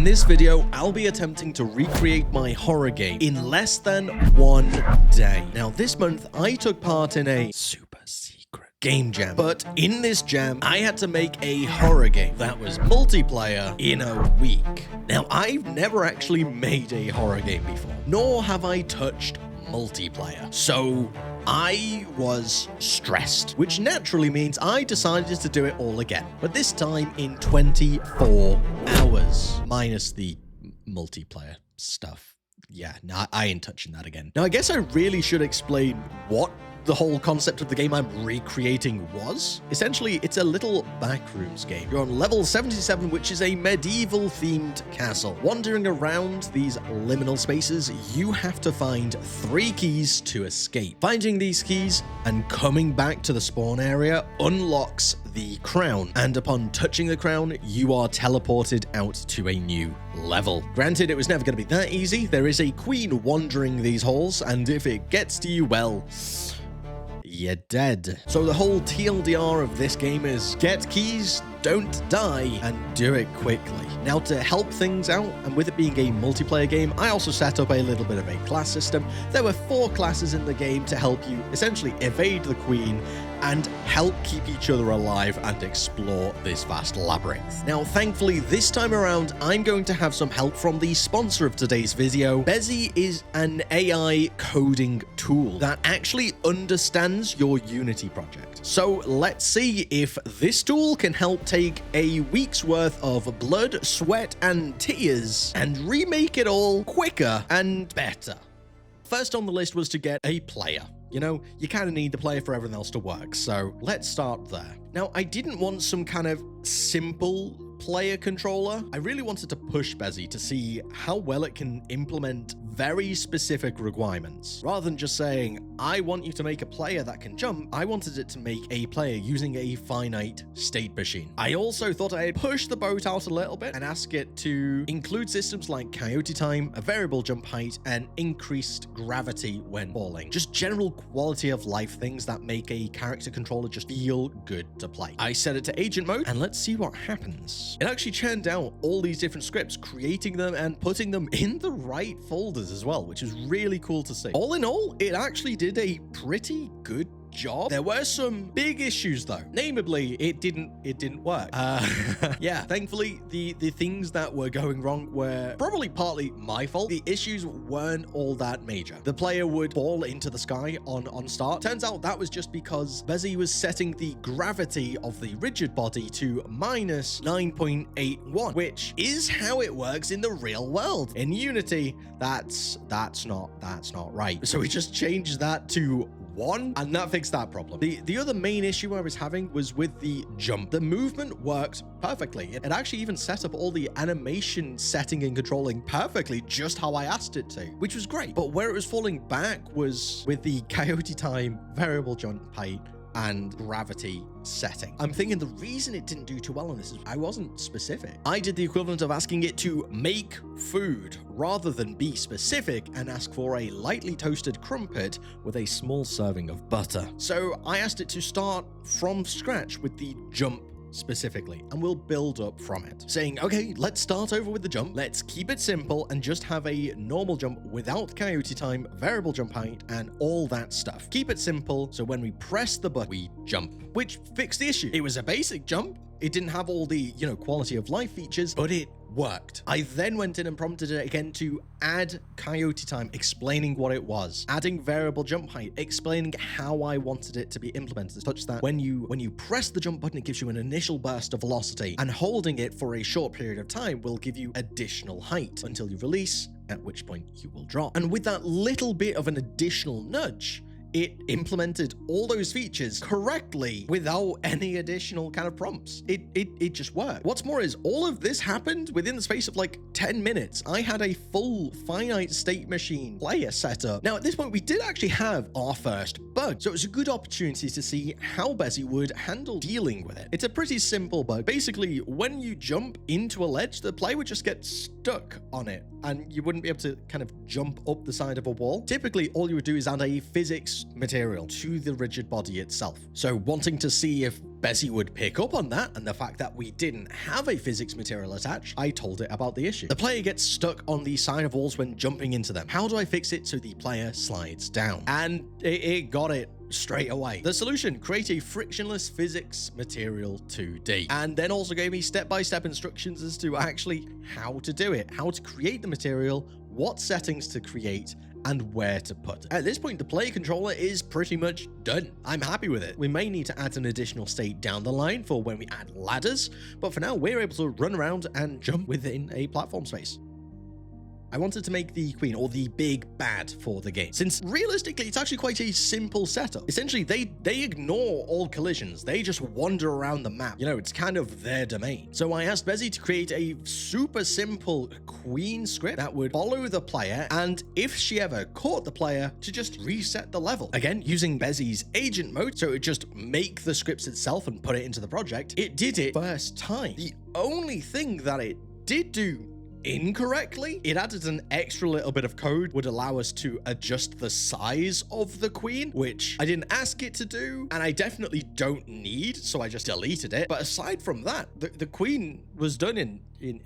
this video, I'll be attempting to recreate my horror game in less than 1 day. Now, this month, I took part in a super secret game jam. But in this jam, I had to make a horror game that was multiplayer in a week. Now, I've never actually made a horror game before, nor have I touched multiplayer. So I was stressed, which naturally means I decided to do it all again, but this time in 24 hours, minus the multiplayer stuff. Yeah, no, I ain't touching that again. Now, I guess I really should explain what the whole concept of the game I'm recreating was. Essentially, it's a little backrooms game. You're on level 77, which is a medieval-themed castle. Wandering around these liminal spaces, you have to find 3 keys to escape. Finding these keys and coming back to the spawn area unlocks the crown, and upon touching the crown, you are teleported out to a new level. Granted, it was never going to be that easy. There is a queen wandering these halls, and if it gets to you, well, you're dead. So the whole TLDR of this game is get keys, don't die, and do it quickly. Now, to help things out, and with it being a multiplayer game, I also set up a little bit of a class system. There were 4 classes in the game to help you essentially evade the queen and help keep each other alive and explore this vast labyrinth. Now, thankfully, this time around, I'm going to have some help from the sponsor of today's video. BEZI is an AI coding tool that actually understands your Unity project. So let's see if this tool can help take a week's worth of blood, sweat, and tears and remake it all quicker and better. First on the list was to get a player. You know, you kind of need the player for everything else to work, so let's start there. Now, I didn't want some kind of simple player controller. I really wanted to push BEZI to see how well it can implement very specific requirements. Rather than just saying, I want you to make a player that can jump, I wanted it to make a player using a finite state machine. I also thought I'd push the boat out a little bit and ask it to include systems like coyote time, a variable jump height, and increased gravity when falling. Just general quality of life things that make a character controller just feel good to play. I set it to agent mode, and let's see what happens. It actually churned out all these different scripts, creating them and putting them in the right folders as well, which is really cool to see. All in all, it actually did a pretty good job. There were some big issues though. Namely, it didn't work. Yeah, thankfully the things that were going wrong were probably partly my fault. The issues weren't all that major. The player would fall into the sky on start. Turns out that was just because BEZI was setting the gravity of the rigid body to minus 9.81, which is how it works in the real world. In Unity, that's not right. So we just changed that to 1, and that fixed that problem. The other main issue I was having was with the jump. The movement worked perfectly. It actually even set up all the animation setting and controlling perfectly, just how I asked it to, which was great. But where it was falling back was with the coyote time, variable jump height, and gravity setting. I'm thinking the reason it didn't do too well on this is I wasn't specific. I did the equivalent of asking it to make food rather than be specific and ask for a lightly toasted crumpet with a small serving of butter. So I asked it to start from scratch with the jump specifically, and we'll build up from it, saying, okay, let's start over with the jump. Let's keep it simple and just have a normal jump without coyote time, variable jump height, and all that stuff. Keep it simple, so when we press the button, we jump, which fixed the issue. It was a basic jump. It didn't have all the, quality of life features, but it worked. I then went in and prompted it again to add coyote time, explaining what it was, adding variable jump height, explaining how I wanted it to be implemented, such that when you press the jump button, it gives you an initial burst of velocity, and holding it for a short period of time will give you additional height until you release, at which point you will drop. And with that little bit of an additional nudge, it implemented all those features correctly without any additional kind of prompts. It just worked. What's more is all of this happened within the space of like 10 minutes. I had a full finite state machine player set up. Now, at this point, we did actually have our first bug. So it was a good opportunity to see how BEZI would handle dealing with it. It's a pretty simple bug. Basically, when you jump into a ledge, the player would just get stuck on it and you wouldn't be able to kind of jump up the side of a wall. Typically, all you would do is add a physics material to the rigid body itself. So wanting to see if BEZI would pick up on that and the fact that we didn't have a physics material attached, I told it about the issue. The player gets stuck on the side of walls when jumping into them. How do I fix it so the player slides down? And it got it straight away. The solution: create a frictionless physics material 2D, and then also gave me step-by-step instructions as to actually how to do it, how to create the material, what settings to create, and where to put it. At this point, the player controller is pretty much done. I'm happy with it. We may need to add an additional state down the line for when we add ladders, but for now, we're able to run around and jump within a platform space. I wanted to make the queen, or the big bad, for the game, since realistically it's actually quite a simple setup. Essentially, they ignore all collisions. They just wander around the map. You know, it's kind of their domain. So I asked BEZI to create a super simple queen script that would follow the player, and if she ever caught the player, to just reset the level. Again, using BEZI's agent mode, so it would just make the scripts itself and put it into the project. It did it first time. The only thing that it did do incorrectly, it added an extra little bit of code would allow us to adjust the size of the queen, which I didn't ask it to do, and I definitely don't need, so I just deleted it. But aside from that, the queen was done in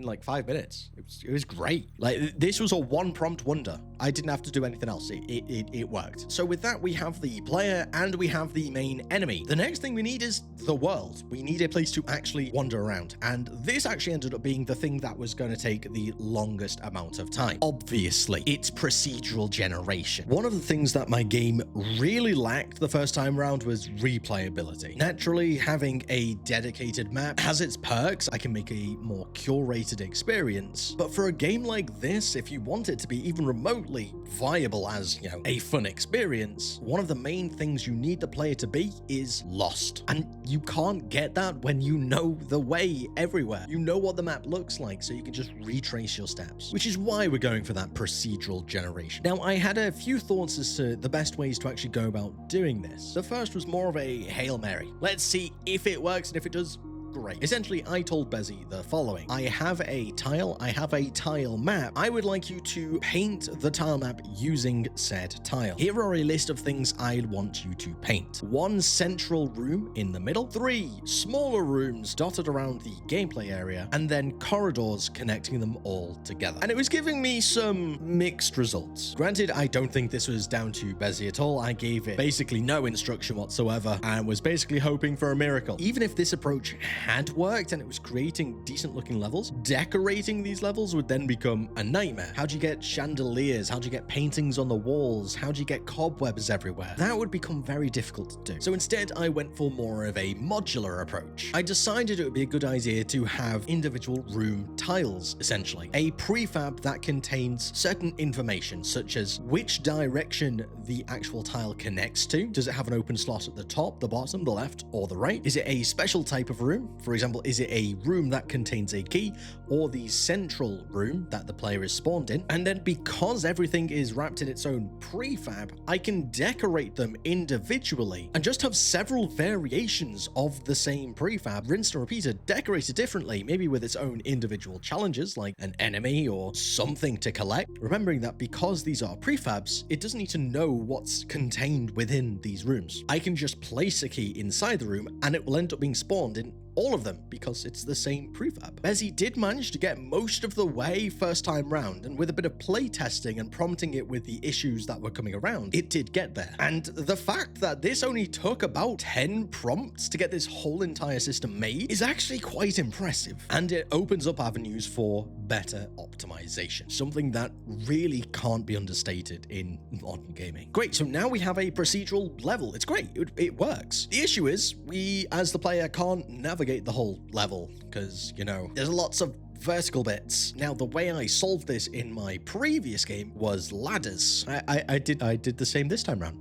like 5 minutes. It was great. Like, this was a one prompt wonder. I didn't have to do anything else. It worked. So with that, we have the player and we have the main enemy. The next thing we need is the world. We need a place to actually wander around, and this actually ended up being the thing that was going to take the longest amount of time. Obviously, it's procedural generation. One of the things that my game really lacked the first time around was replayability. Naturally, having a dedicated map has its perks. I can make a more curated experience, but for a game like this, if you want it to be even remotely viable as, you know, a fun experience, one of the main things you need the player to be is lost. And you can't get that when you know the way everywhere. You know what the map looks like, so you can just retrace your steps, which is why we're going for that procedural generation. Now, I had a few thoughts as to the best ways to actually go about doing this. The first was more of a Hail Mary. Let's see if it works, and if it does, great. Essentially, I told BEZI the following: I have a tile map. I would like you to paint the tile map using said tile. Here are a list of things I want you to paint. 1 central room in the middle, 3 smaller rooms dotted around the gameplay area, and then corridors connecting them all together. And it was giving me some mixed results. Granted, I don't think this was down to BEZI at all. I gave it basically no instruction whatsoever and was basically hoping for a miracle. Even if this approach had worked and it was creating decent looking levels, decorating these levels would then become a nightmare. How do you get chandeliers? How do you get paintings on the walls? How do you get cobwebs everywhere? That would become very difficult to do. So instead, I went for more of a modular approach. I decided it would be a good idea to have individual room tiles, essentially. A prefab that contains certain information, such as which direction the actual tile connects to. Does it have an open slot at the top, the bottom, the left, or the right? Is it a special type of room? For example, is it a room that contains a key, or the central room that the player is spawned in? And then, because everything is wrapped in its own prefab, I can decorate them individually and just have several variations of the same prefab, rinsed and repeated, decorated differently, maybe with its own individual challenges like an enemy or something to collect. Remembering that because these are prefabs, it doesn't need to know what's contained within these rooms. I can just place a key inside the room and it will end up being spawned in all of them because it's the same prefab. BEZI did manage to get most of the way first time round, and with a bit of play testing and prompting it with the issues that were coming around, it did get there. And the fact that this only took about 10 prompts to get this whole entire system made is actually quite impressive, and it opens up avenues for better optimization, something that really can't be understated in modern gaming. Great, so now we have a procedural level. It's great, it works. The issue is we, as the player, can't navigate the whole level because, you know, there's lots of vertical bits. Now, the way I solved this in my previous game was ladders. I did the same this time around.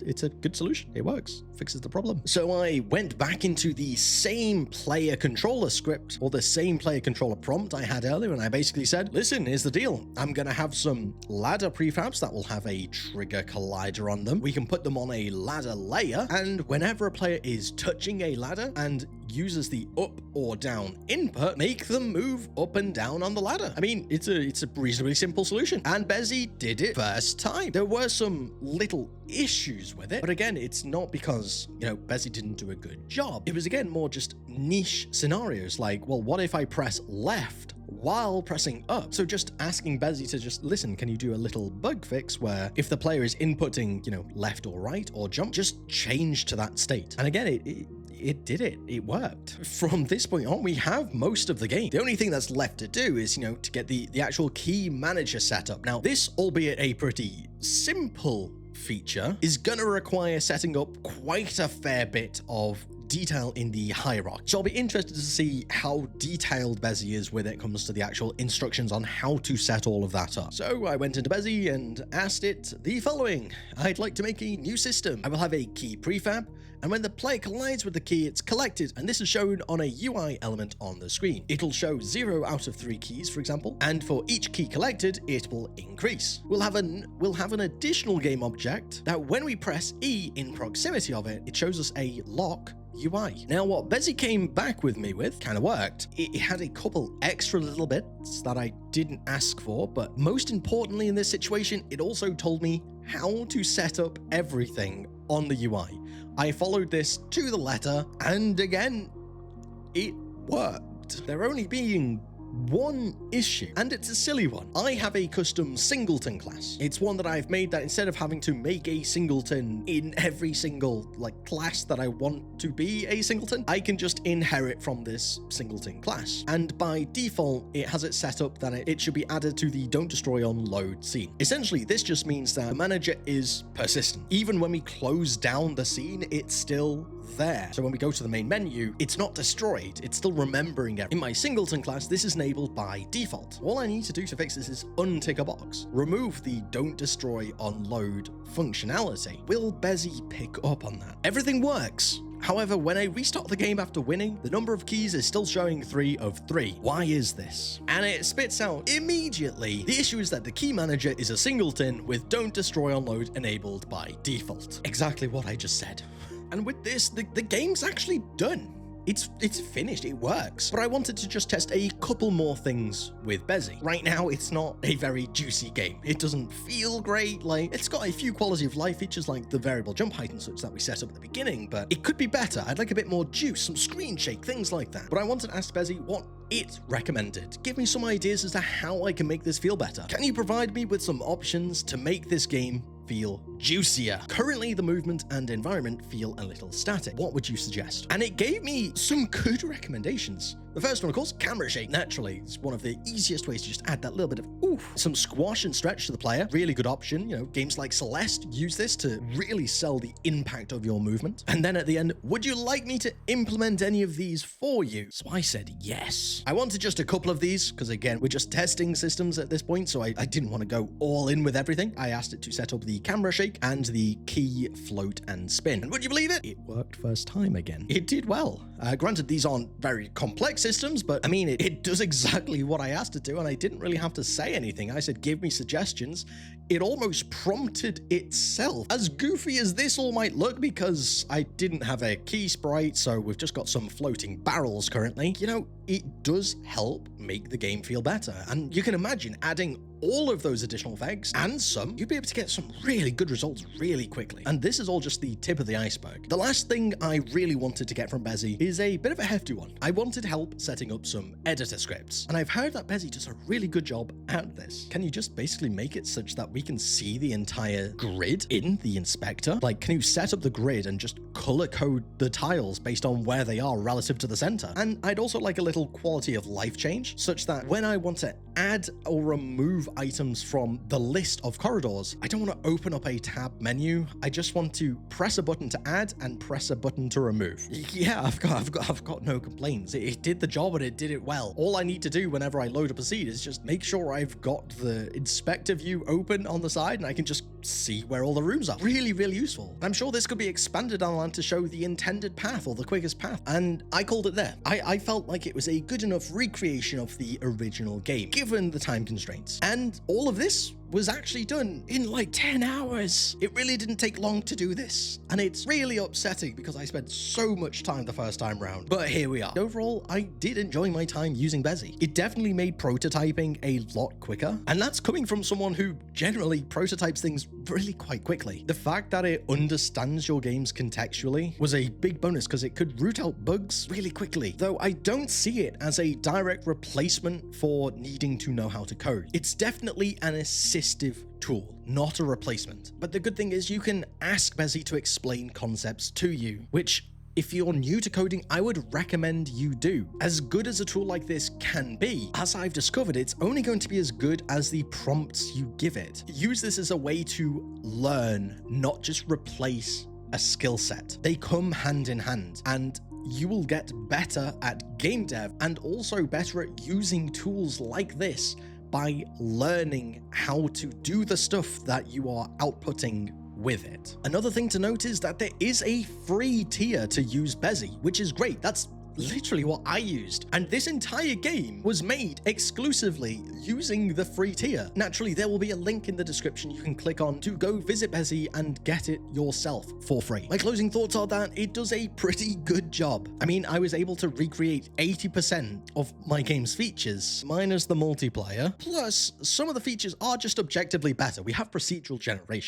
It's a good solution. It works. Fixes the problem. So I went back into the same player controller script, or the same player controller prompt I had earlier, and I basically said, listen, here's the deal. I'm gonna have some ladder prefabs that will have a trigger collider on them. We can put them on a ladder layer, and whenever a player is touching a ladder and uses the up or down input, make them move up and down on the ladder. I mean, it's a reasonably simple solution, and BEZI did it first time. There were some little issues with it, but again, it's not because, you know, BEZI didn't do a good job. It was, again, more just niche scenarios like, well, what if I press left while pressing up? So just asking BEZI to just listen, can you do a little bug fix where if the player is inputting, you know, left or right or jump, just change to that state. And again, it did it. It worked. From this point on, we have most of the game. The only thing that's left to do is, you know, to get the actual key manager set up. Now, this, albeit a pretty simple feature, is gonna require setting up quite a fair bit of detail in the hierarchy. So I'll be interested to see how detailed BEZI is when it comes to the actual instructions on how to set all of that up. So I went into BEZI and asked it the following. I'd like to make a new system. I will have a key prefab, and when the player collides with the key, it's collected, and this is shown on a UI element on the screen. It'll show 0 out of 3 keys, for example, and for each key collected, it will increase. We'll have an additional game object that when we press E in proximity of it, it shows us a lock UI. Now, what BEZI came back with me with kind of worked. It had a couple extra little bits that I didn't ask for, but most importantly in this situation, it also told me how to set up everything on the UI. I followed this to the letter, and again, it worked. There only being one issue, and it's a silly one. I have a custom singleton class. It's one that I've made that instead of having to make a singleton in every single class that I want to be a singleton, I can just inherit from this singleton class. And by default, it has it set up that it should be added to the don't destroy on load scene. Essentially, this just means that the manager is persistent. Even when we close down the scene, it's still there. So when we go to the main menu, it's not destroyed, it's still remembering it. In my singleton class, this is enabled by default. All I need to do to fix this is untick a box, remove the don't destroy on load functionality. Will BEZI pick up on that? Everything works. However, when I restart the game after winning, the number of keys is still showing 3 of 3. Why is this? And it spits out immediately. The issue is that the key manager is a singleton with don't destroy on load enabled by default. Exactly what I just said. And with this, the game's actually done. It's finished, it works. But I wanted to just test a couple more things with BEZI. Right now, it's not a very juicy game. It doesn't feel great. It's got a few quality of life features like the variable jump height and such that we set up at the beginning, but it could be better. I'd like a bit more juice, some screen shake, things like that. But I wanted to ask BEZI what it recommended. Give me some ideas as to how I can make this feel better. Can you provide me with some options to make this game feel juicier? Currently, the movement and environment feel a little static. What would you suggest? And it gave me some good recommendations. The first one, of course, camera shake. Naturally, it's one of the easiest ways to just add that little bit of oof. Some squash and stretch to the player. Really good option. You know, games like Celeste use this to really sell the impact of your movement. And then at the end, would you like me to implement any of these for you? So I said yes. I wanted just a couple of these because, again, we're just testing systems at this point, so I didn't want to go all in with everything. I asked it to set up the camera shake and the key float and spin. And would you believe it? It worked first time again. It did well. Granted, these aren't very complex systems, but I mean, it does exactly what I asked it to, and I didn't really have to say anything. I said, give me suggestions. It almost prompted itself. As goofy as this all might look, because I didn't have a key sprite, so we've just got some floating barrels currently, you know, it does help make the game feel better. And you can imagine adding all of those additional effects and some, you'd be able to get some really good results really quickly. And this is all just the tip of the iceberg. The last thing I really wanted to get from BEZI is a bit of a hefty one. I wanted help setting up some editor scripts. And I've heard that BEZI does a really good job at this. Can you just basically make it such that we can see the entire grid in the inspector? Like, can you set up the grid and just color code the tiles based on where they are relative to the center? And I'd also like a little quality of life change such that when I want to add or remove items from the list of corridors, I don't want to open up a tab menu. I just want to press a button to add and press a button to remove. Yeah, I've got no complaints. It did the job and it did it well. All I need to do whenever I load up a scene is just make sure I've got the inspector view open on the side and I can just see where all the rooms are. Really, really useful. I'm sure this could be expanded on to show the intended path or the quickest path. And I called it there. I felt like it was a good enough recreation of the original game, given the time constraints. And all of this was actually done in like 10 hours. It really didn't take long to do this. And it's really upsetting because I spent so much time the first time round. But here we are. Overall, I did enjoy my time using BEZI. It definitely made prototyping a lot quicker. And that's coming from someone who generally prototypes things really quite quickly. The fact that it understands your games contextually was a big bonus because it could root out bugs really quickly. Though I don't see it as a direct replacement for needing to know how to code. It's definitely an assistive tool, not a replacement. But the good thing is you can ask BEZI to explain concepts to you, which if you're new to coding, I would recommend you do. As good as a tool like this can be, as I've discovered, it's only going to be as good as the prompts you give it. Use this as a way to learn, not just replace a skill set. They come hand in hand, and you will get better at game dev and also better at using tools like this by learning how to do the stuff that you are outputting with it. Another thing to note is that there is a free tier to use BEZI, which is great. That's literally what I used. And this entire game was made exclusively using the free tier. Naturally, there will be a link in the description you can click on to go visit BEZI and get it yourself for free. My closing thoughts are that it does a pretty good job. I mean, I was able to recreate 80% of my game's features, minus the multiplayer. Plus, some of the features are just objectively better. We have procedural generation,